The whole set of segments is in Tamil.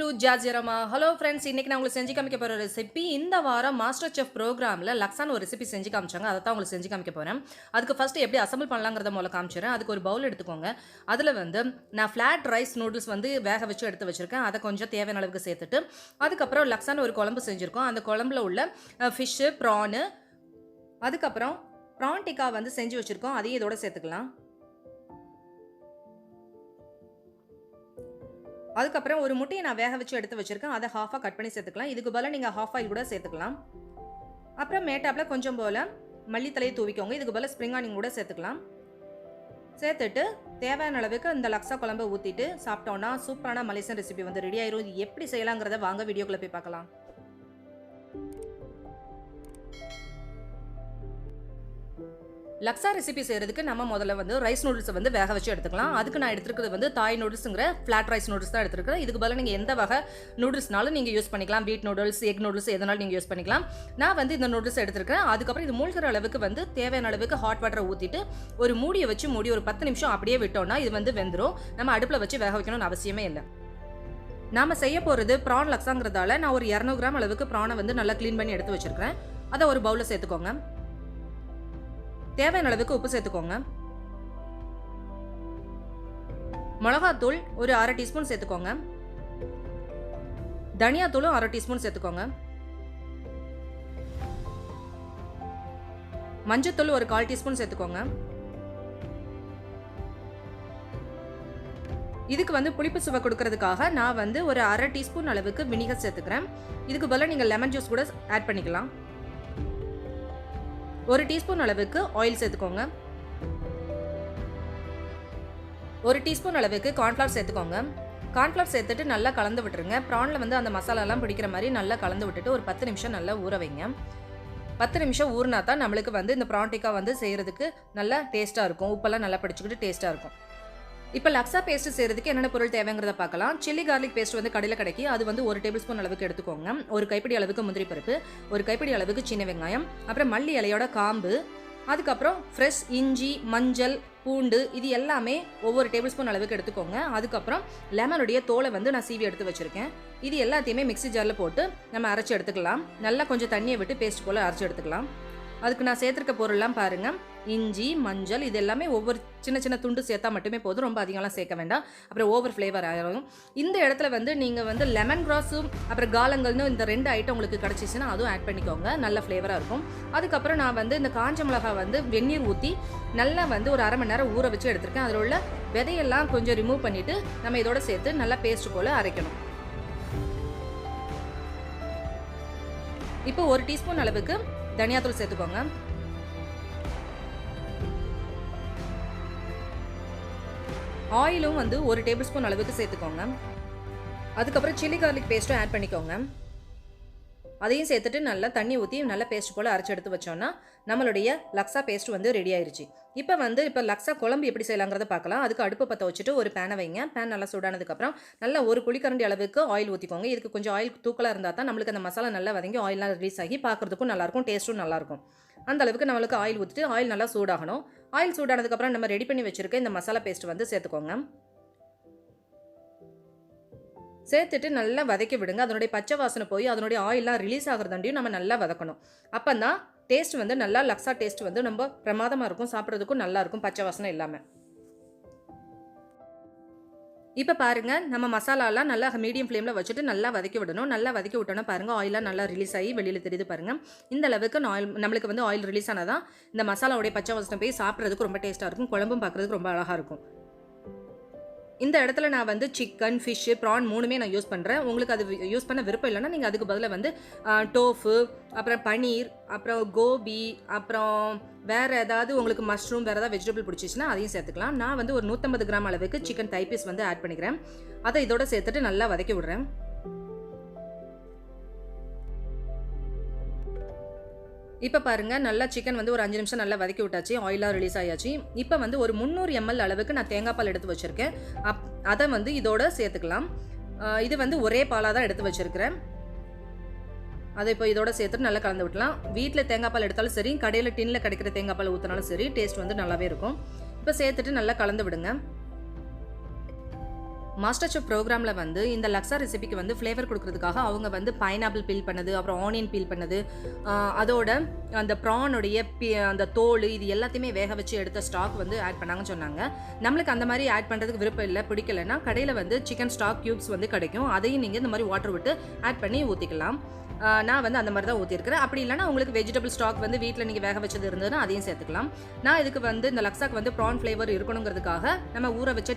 to Jazzy Aroma. Hello friends, இன்னைக்கு நான் உங்களுக்கு செஞ்சு காமிக்க போற ரெசிபி இந்த வாரம் Masterchef ப்ரோகிராம்ல லக்ஸான ஒரு ரெசிபி செஞ்சு காமிச்சாங்க. அத தான் உங்களுக்கு செஞ்சு காமிக்க போறேன். அதுக்கு ஃபர்ஸ்ட் எப்படி அசெம்பிள் பண்ணலாம்ங்கறத முதல்ல காமிச்சறேன். அதுக்கு ஒரு பவுல் எடுத்துக்கோங்க. அதுல வந்து நான் ஃப்ளாட் ரைஸ் நூடுல்ஸ் வந்து வேக வச்சு எடுத்து வச்சிருக்கேன். அத கொஞ்சம் தேவையான அளவுக்கு சேர்த்துட்டு அதுக்கு அப்புறம் லக்ஸான ஒரு குழம்பு செஞ்சிருக்கோம். அந்த குழம்புல உள்ள fish, prawn அதுக்கு அப்புறம் prawn tikka வந்து செஞ்சு வச்சிருக்கோம். அதையும் இதோட சேர்த்துக்கலாம். அதுக்கப்புறம் ஒரு முட்டையை நான் வேக வச்சு எடுத்து வச்சிருக்கேன். அதை ஹாஃபாக கட் பண்ணி சேர்த்துக்கலாம். இதுக்கு பதிலாக நீங்கள் ஹாஃப் ஆயில் கூட சேர்த்துக்கலாம். அப்புறம் மேட்டாப்பில் கொஞ்சம் போல் மல்லித்தலையை தூவிக்கோங்க. இதுக்கு பதிலாக ஸ்ப்ரிங் ஆனியன் கூட சேர்த்துக்கலாம். சேர்த்துட்டு தேவையான அளவுக்கு இந்த லக்ஸா குழம்பை ஊற்றிட்டு சாப்பிட்டோன்னா சூப்பரான மலேசியன் ரெசிபி வந்து ரெடி ஆயிரும். இது எப்படி செய்யலாங்கிறத வாங்க வீடியோக்குள்ளே போய் பார்க்கலாம். லக்ஸா ரெசிபி செய்கிறதுக்கு நம்ம முதல்ல வந்து ரைஸ் நூடுல்ஸை வந்து வேக வச்சு எடுத்துக்கலாம். அதுக்கு நான் எடுத்துக்கிறது வந்து தாய் நூடுல்ஸுங்கிற ஃப்ளாட் ரைஸ் நூடுல்ஸ் தான் எடுத்துருக்கேன். இதுக்கு பதிலாக நீங்கள் எந்த வகை நூடுல்ஸ்னாலும் நீங்கள் யூஸ் பண்ணிக்கலாம். வீட் நூடுல்ஸ், எக் நூடுல்ஸ் எதனாலும் நீங்கள் யூஸ் பண்ணிக்கலாம். நான் வந்து இந்த நூடுல்ஸ் எடுத்துருக்கேன். அதுக்கப்புறம் இது மூழ்கிற அளவுக்கு வந்து தேவையான அளவுக்கு ஹாட் வாட்டரை ஊற்றிட்டு ஒரு மூடியை வச்சு மூடி ஒரு 10 நிமிஷம் அப்படியே விட்டோம்னா இது வந்து வெந்துடும். நம்ம அடுப்பில் வச்சு வேக வைக்கணும்னு அவசியமே இல்லை. நாம் செய்ய போகிறது ப்ரான் லக்ஸாங்கிறதால நான் ஒரு 200 கிராம் அளவுக்கு ப்ரானை வந்து நல்லா க்ளீன் பண்ணி எடுத்து வச்சிருக்கிறேன். அதை ஒரு பவுலில் சேர்த்துக்கோங்க. தேவையான அளவுக்கு உப்பு சேர்த்துக்கோங்க. மிளகாத்தூள் ஒரு 1/2 டீஸ்பூன் சேர்த்துக்கோங்க. தனியாத்தூளும் 1/2 டீஸ்பூன் சேர்த்துக்கோங்க. மஞ்சத்தூள் ஒரு 1/4 டீஸ்பூன் சேர்த்துக்கோங்க. இதுக்கு வந்து புளிப்பு சுவை கொடுக்கறதுக்காக நான் வந்து ஒரு 1/2 டீஸ்பூன் அளவுக்கு வினிகர் சேர்த்துக்கிறேன். இதுக்கு பதிலாக நீங்கள் லெமன் ஜூஸ் கூட ஆட் பண்ணிக்கலாம். 1 டீஸ்பூன் அளவுக்கு ஆயில் சேர்த்துக்கோங்க. 1 டீஸ்பூன் அளவுக்கு கார்ன்ஃப்ளவர் சேர்த்துக்கோங்க. கார்ன்ஃப்ளவர் சேர்த்துட்டு நல்லா கலந்து விட்டுருங்க. ப்ரான்ல வந்து அந்த மசாலாலாம் பிடிக்கிற மாதிரி நல்லா கலந்து விட்டுட்டு ஒரு 10 நிமிஷம் நல்லா ஊற வைங்க. 10 நிமிஷம் ஊறினா தான் நம்மளுக்கு வந்து இந்த ப்ரான் டிக்கா வந்து செய்கிறதுக்கு நல்லா டேஸ்ட்டாக இருக்கும். உப்பெல்லாம் நல்லா பிடிச்சிக்கிட்டு டேஸ்ட்டாக இருக்கும். இப்போ லக்ஸா பேஸ்ட் செய்கிறதுக்கு என்னென்ன பொருள் தேவைங்கிறத பார்க்கலாம். சில்லி கார்லிக் பேஸ்ட் வந்து கடையில் கிடைக்கி அது வந்து 1 டேபிள் ஸ்பூன் அளவுக்கு எடுத்துக்கோங்க. ஒரு கைப்பிடி அளவுக்கு முந்திரி பருப்பு, ஒரு கைப்பிடி அளவுக்கு சின்ன வெங்காயம், அப்புறம் மல்லி இலையோட காம்பு, அதுக்கப்புறம் ஃப்ரெஷ் இஞ்சி, மஞ்சள், பூண்டு இது எல்லாமே ஒவ்வொரு டேபிள் ஸ்பூன் அளவுக்கு எடுத்துக்கோங்க. அதுக்கப்புறம் லெமனுடைய தோலை வந்து நான் சீவி எடுத்து வச்சுருக்கேன். இது எல்லாத்தையுமே மிக்ஸி ஜாரில் போட்டு நம்ம அரைச்சி எடுத்துக்கலாம். நல்லா கொஞ்சம் தண்ணியை விட்டு பேஸ்ட் போல் அரைச்சி எடுத்துக்கலாம். அதுக்கு நான் சேர்த்துருக்க பொருள்லாம் பாருங்கள். இஞ்சி, மஞ்சள் இது எல்லாமே ஒவ்வொரு சின்ன சின்ன துண்டு சேர்த்தா மட்டுமே போதும். ரொம்ப அதிகம்லாம் சேர்க்க வேண்டாம். அப்புறம் ஓவர் ஃப்ளேவர் ஆகிடும். இந்த இடத்துல வந்து நீங்கள் வந்து லெமன் கிராஸும் அப்புறம் காலங்கள்னு இந்த 2 ஐட்டம் உங்களுக்கு கிடச்சிச்சின்னா அதுவும் ஆட் பண்ணிக்கோங்க. நல்ல ஃப்ளேவராக இருக்கும். அதுக்கப்புறம் நான் வந்து இந்த காஞ்ச மிளகாய் வந்து வெந்நீர் ஊற்றி நல்லா வந்து ஒரு 1/2 மணி நேரம் ஊற வச்சு எடுத்திருக்கேன். அதில் உள்ள விதையெல்லாம் கொஞ்சம் ரிமூவ் பண்ணிவிட்டு நம்ம இதோட சேர்த்து நல்லா பேஸ்ட் போல் அரைக்கணும். இப்போ 1 டீஸ்பூன் அளவுக்கு தனியாத்தூள் சேர்த்துக்கோங்க. ஆயிலும் வந்து 1 டேபிள் ஸ்பூன் அளவுக்கு சேர்த்துக்கோங்க. அதுக்கப்புறம் சில்லி கார்லிக் பேஸ்ட்டும் ஆட் பண்ணிக்கோங்க. அதையும் சேர்த்துட்டு நல்லா தண்ணி ஊற்றி நல்லா பேஸ்ட் போல் அரைச்சி எடுத்து வச்சோன்னா நம்மளுடைய லக்ஸா பேஸ்ட் வந்து ரெடி ஆயிடுச்சு. இப்போ லக்ஸா குழம்பு எப்படி செய்யலாங்கிறத பார்க்கலாம். அதுக்கு அடுப்பு பற்ற வச்சுட்டு ஒரு பேனை வைங்க. பேன் நல்லா சூடானதுக்கப்புறம் நல்லா ஒரு குழிக்கரண்டி அளவுக்கு ஆயில் ஊற்றிக்கோங்க. இதுக்கு கொஞ்சம் ஆயில் தூக்கலாக இருந்தால் தான் நம்மளுக்கு அந்த மசாலா நல்லா வதங்கி ஆயிலாம் ரிலீஸ் ஆகி பார்க்குறதுக்கும் நல்லாயிருக்கும், டேஸ்ட்டும் நல்லாயிருக்கும். அந்த அளவுக்கு நம்மளுக்கு ஆயில் ஊற்றிட்டு ஆயில் நல்லா சூடாகணும். ஆயில் சூடானதுக்கப்புறம் நம்ம ரெடி பண்ணி வச்சுருக்க இந்த மசாலா பேஸ்ட் வந்து சேர்த்துக்கோங்க. சேர்த்துட்டு நல்லா வதக்கி விடுங்க. அதனுடைய பச்சை வாசனை போய் அதனுடைய ஆயிலாம் ரிலீஸ் ஆகிறதாண்டியும் நம்ம நல்லா வதக்கணும். அப்போ தான் டேஸ்ட் வந்து நல்லா லக்ஸா டேஸ்ட் வந்து ரொம்ப பிரமாதமாக இருக்கும். சாப்பிட்றதுக்கும் நல்லாயிருக்கும் பச்சை வாசனை இல்லாமல். இப்போ பாருங்கள், நம்ம மசாலாலாம் நல்லா மீடியம் ஃப்ளேமில் வச்சுட்டு நல்லா வதக்கி விடணும். நல்லா வதக்கி விட்டோன்னா பாருங்கள் ஆயிலாம் நல்லா ரிலீஸ் ஆகி வெளியில் தெரியுது பாருங்கள். இந்த அளவுக்கு நம்மளுக்கு வந்து ஆயில் ரிலீஸ் ஆனால் தான் இந்த மசாலாவுடைய பச்சை வாசனை போய் சாப்பிட்றதுக்கு ரொம்ப டேஸ்ட்டாக இருக்கும். குழம்பும் பார்க்குறதுக்கு ரொம்ப அழகாக இருக்கும். இந்த இடத்துல நான் வந்து சிக்கன், ஃபிஷ், ப்ரான் 3மே நான் யூஸ் பண்ணுறேன். உங்களுக்கு அது யூஸ் பண்ண விருப்பம் இல்லைன்னா நீங்கள் அதுக்கு பதிலாக வந்து டோஃபு, அப்புறம் பனீர், அப்புறம் கோபி, அப்புறம் வேறு ஏதாவது உங்களுக்கு மஷ்ரூம் வேறு ஏதாவது வெஜிடபிள் பிடிச்சிச்சின்னா அதையும் சேர்த்துக்கலாம். நான் வந்து ஒரு 150 கிராம் அளவுக்கு சிக்கன் தை பீஸ் வந்து ஆட் பண்ணிக்கிறேன். அதை இதோட சேர்த்துட்டு நல்லா வதக்கி விடுறேன். இப்போ பாருங்கள், நல்லா சிக்கன் வந்து ஒரு 5 நிமிஷம் நல்லா வதக்கி விட்டாச்சு. ஆயிலாக ரிலீஸ் ஆயாச்சு. இப்போ வந்து ஒரு 300 ml அளவுக்கு நான் தேங்காய் பால் எடுத்து வச்சுருக்கேன். அதை வந்து இதோட சேர்த்துக்கலாம். இது வந்து ஒரே பாலாக தான் எடுத்து வச்சுருக்கிறேன். அதை இப்போ இதோட சேர்த்துட்டு நல்லா கலந்து விடலாம். வீட்டில் தேங்காய் பால் எடுத்தாலும் சரி, கடையில் டின்னில் கிடைக்கிற தேங்காய் பால் ஊற்றினாலும் சரி, டேஸ்ட் வந்து நல்லாவே இருக்கும். இப்போ சேர்த்துட்டு நல்லா கலந்து விடுங்க. மாஸ்டர் செஃப் ப்ரோக்ராமில் வந்து இந்த லக்ஸா ரெசிபிக்கு வந்து ஃப்ளேவர் கொடுக்கறதுக்காக அவங்க வந்து பைனாப்பிள் பீல் பண்ணது, அப்புறம் ஆனியன் பீல் பண்ணது, அதோட அந்த ப்ரானுடைய அந்த தோல் இது எல்லாத்தையுமே வேக வச்சு எடுத்த ஸ்டாக் வந்து ஆட் பண்ணாங்கன்னு சொன்னாங்க. நம்மளுக்கு அந்த மாதிரி ஆட் பண்ணுறதுக்கு விருப்பம் இல்லை, பிடிக்கலைன்னா கடையில் வந்து சிக்கன் ஸ்டாக் க்யூப்ஸ் வந்து கிடைக்கும். அதையும் நீங்கள் இந்த மாதிரி வாட்டர் விட்டு ஆட் பண்ணி ஊற்றிக்கலாம். நான் வந்து அந்த மாதிரி தான் ஊற்றிருக்கிறேன். அப்படி இல்லைனா உங்களுக்கு வெஜிடபிள் ஸ்டாக் வந்து வீட்டில் நீங்கள் வேக வச்சது இருந்ததுன்னா அதையும் சேர்த்துக்கலாம். நான் இதுக்கு வந்து இந்த லக்ஸாக்கு வந்து ப்ரான் ஃப்ளேவர் இருக்கணுங்கிறதுக்காக நம்ம ஊற வச்ச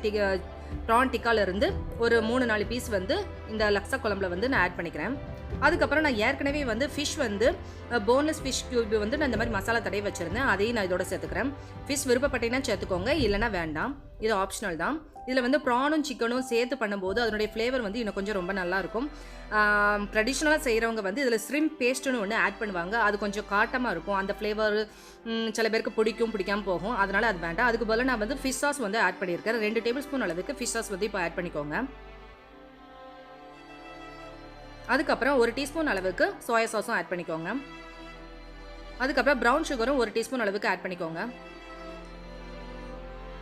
ப்ரான் டிக்காலேருந்து ஒரு 3-4 பீஸ் வந்து இந்த லக்ஸா குழம்புல வந்து நான் ஆட் பண்ணிக்கிறேன். அதுக்கப்புறம் நான் ஏற்கனவே வந்து ஃபிஷ் வந்து போன்லெஸ் ஃபிஷ் க்யூப் வந்து நான் இந்த மாதிரி மசாலா தடவி வச்சுருந்தேன், அதையும் நான் இதோட சேர்த்துக்கிறேன். ஃபிஷ் விருப்பப்பட்டீங்கன்னா சேர்த்துக்கோங்க, இல்லைனா வேண்டாம், இது ஆப்ஷனல் தான். இதில் வந்து ப்ரானும் சிக்கனும் சேர்த்து பண்ணும்போது அதனுடைய ஃப்ளேவர் வந்து இன்னும் கொஞ்சம் ரொம்ப நல்லாயிருக்கும். ட்ரெடிஷ்னலாக செய்கிறவங்க வந்து இதில் ஸ்ரிம் பேஸ்ட்டுன்னு ஒன்று ஆட் பண்ணுவாங்க, அது கொஞ்சம் காட்டமாக இருக்கும். அந்த ஃப்ளேவர் சில பேருக்கு பிடிக்காமல் போகும், அதனால் அது வேண்டாம். அதுக்கு பதிலாக நான் வந்து ஃபிஷ் சாஸ் வந்து ஆட் பண்ணியிருக்கேன். 2 டேபிள் ஸ்பூன் அளவுக்கு ஃபிஷ் சாஸ் வந்து இப்போ ஆட் பண்ணிக்கோங்க. அதுக்கப்புறம் 1 டீஸ்பூன் அளவுக்கு சோயா சாஸும் ஆட் பண்ணிக்கோங்க. அதுக்கப்புறம் ப்ரௌன் சுகரும் 1 டீஸ்பூன் அளவுக்கு ஆட் பண்ணிக்கோங்க.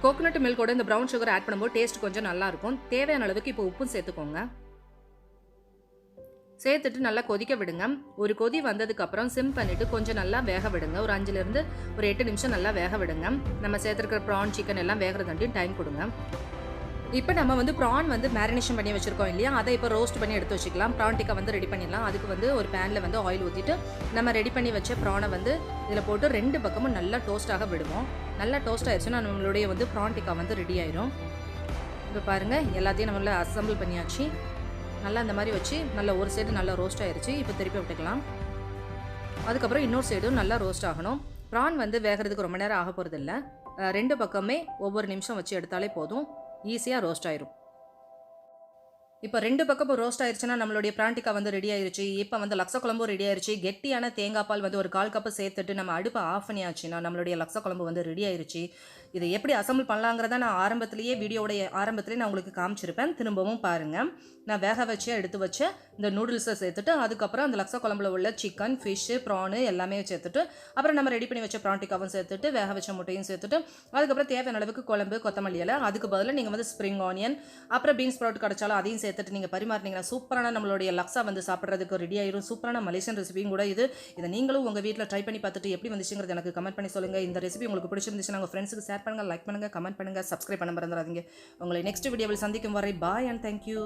கோகோனட் மில்கோட இந்த ப்ரௌன் சுகர் ஆட் பண்ணும்போது டேஸ்ட் கொஞ்சம் நல்லாயிருக்கும். தேவையான அளவுக்கு இப்போ உப்பும் சேர்த்துக்கோங்க. சேர்த்துட்டு நல்லா கொதிக்க விடுங்க. ஒரு கொதி வந்ததுக்கப்புறம் சிம் பண்ணிவிட்டு கொஞ்சம் நல்லா வேக விடுங்க. ஒரு 5லேருந்து ஒரு 8 நிமிஷம் நல்லா வேக விடுங்க. நம்ம சேர்த்துருக்கிற ப்ரான் சிக்கன் எல்லாம் வேகிறதாண்டியும் டைம் கொடுங்க. இப்போ நம்ம வந்து ப்ரான் வந்து மேரினேஷன் பண்ணி வச்சுருக்கோம் இல்லையா, அதை இப்போ ரோஸ்ட் பண்ணி எடுத்து வச்சுக்கலாம். ப்ரான் டிக்கா வந்து ரெடி பண்ணிடலாம். அதுக்கு வந்து ஒரு பேனில் வந்து ஆயில் ஊற்றிட்டு நம்ம ரெடி பண்ணி வச்ச ப்ரானை வந்து இதில் போட்டு 2 பக்கமும் நல்லா டோஸ்ட்டாக விடுவோம். நல்லா டோஸ்ட் ஆயிடுச்சுன்னா நம்மளுடைய வந்து ப்ரான் டிக்கா வந்து ரெடி ஆயிரும். இப்போ பாருங்கள், எல்லாத்தையும் நம்மள அசம்பிள் பண்ணியாச்சு. நல்லா இந்த மாதிரி வச்சு நல்லா ஒரு சைடு நல்லா ரோஸ்ட் ஆயிடுச்சு. இப்போ திருப்பி விட்டுக்கலாம். அதுக்கப்புறம் இன்னொரு சைடும் நல்லா ரோஸ்ட் ஆகணும். ப்ரான் வந்து வேகிறதுக்கு ரொம்ப நேரம் ஆக போகிறது இல்லை. 2 பக்கமே ஒவ்வொரு நிமிஷம் வச்சு எடுத்தாலே போதும், ஈஸியாக ரோஸ்ட் ஆயிரும். இப்போ 2 பக்கமும் ரோஸ்ட் ஆயிடுச்சுன்னா நம்மளுடைய ப்ரான் டிக்கா வந்து ரெடி ஆயிடுச்சு. இப்போ வந்து லக்ஸா குழம்பும் ரெடி ஆயிடுச்சு. கெட்டியான தேங்காய் பால் வந்து ஒரு 1/4 கப்பு சேர்த்துட்டு நம்ம அடுப்பை ஆஃப் பண்ணியாச்சுன்னா நம்மளுடைய லக்ஸா குழம்பு வந்து ரெடி ஆயிடுச்சு. இதை எப்படி அசம்பிள் பண்ணலாங்கிறத நான் வீடியோடைய ஆரம்பத்திலேயே நான் உங்களுக்கு காமிச்சிருப்பேன். திரும்பவும் பாருங்கள். நான் வேக வச்சு எடுத்து வச்ச இந்த நூடுல்ஸை சேர்த்துட்டு அதுக்கப்புறம் அந்த லக்ஸா குழம்புல உள்ள சிக்கன், ஃபிஷ்ஷு, ப்ரானு எல்லாமே சேர்த்துட்டு அப்புறம் நம்ம ரெடி பண்ணி வச்ச ப்ரான் டிக்காவும் சேர்த்துட்டு வேக வச்ச முட்டையும் சேர்த்துட்டு அதுக்கப்புறம் தேவையான அளவுக்கு குழம்பு, கொத்தமல்லி இலை, அதுக்கு பதிலாக நீங்கள் வந்து ஸ்ப்ரிங் ஆனியன் அப்புறம் பீன்ஸ் ஸ்ப்ரவுட் கிடைச்சாலும் அதையும் சேர்த்துட்டு நீங்கள் பரிமாறினீங்கன்னா சூப்பரான நம்மளுடைய லக்ஸா வந்து சாப்பிட்றதுக்கு ரெடி ஆயிரும். சூப்பரான மலேசியன் ரெசிபியும் கூட இது. இதை நீங்களும் உங்கள் வீட்டில் ட்ரை பண்ணி பார்த்துட்டு எப்படி வந்துச்சுங்கிறது எனக்கு கமெண்ட் பண்ணி சொல்லுங்கள். இந்த ரெசிபி உங்களுக்கு பிடிச்சிருந்துச்சுன்னா உங்கள் ஃப்ரெண்ட்ஸுக்கு ஷேர் பண்ணுங்கள், லைக் பண்ணுங்கள், கமெண்ட் பண்ணுங்கள், சப்ஸ்கிரைப் பண்ண மறந்துடாதீங்க. உங்களை நெக்ஸ்ட் வீடியோவில் சந்திக்கும் வரை பாய் அண்ட் தேங்க்யூ.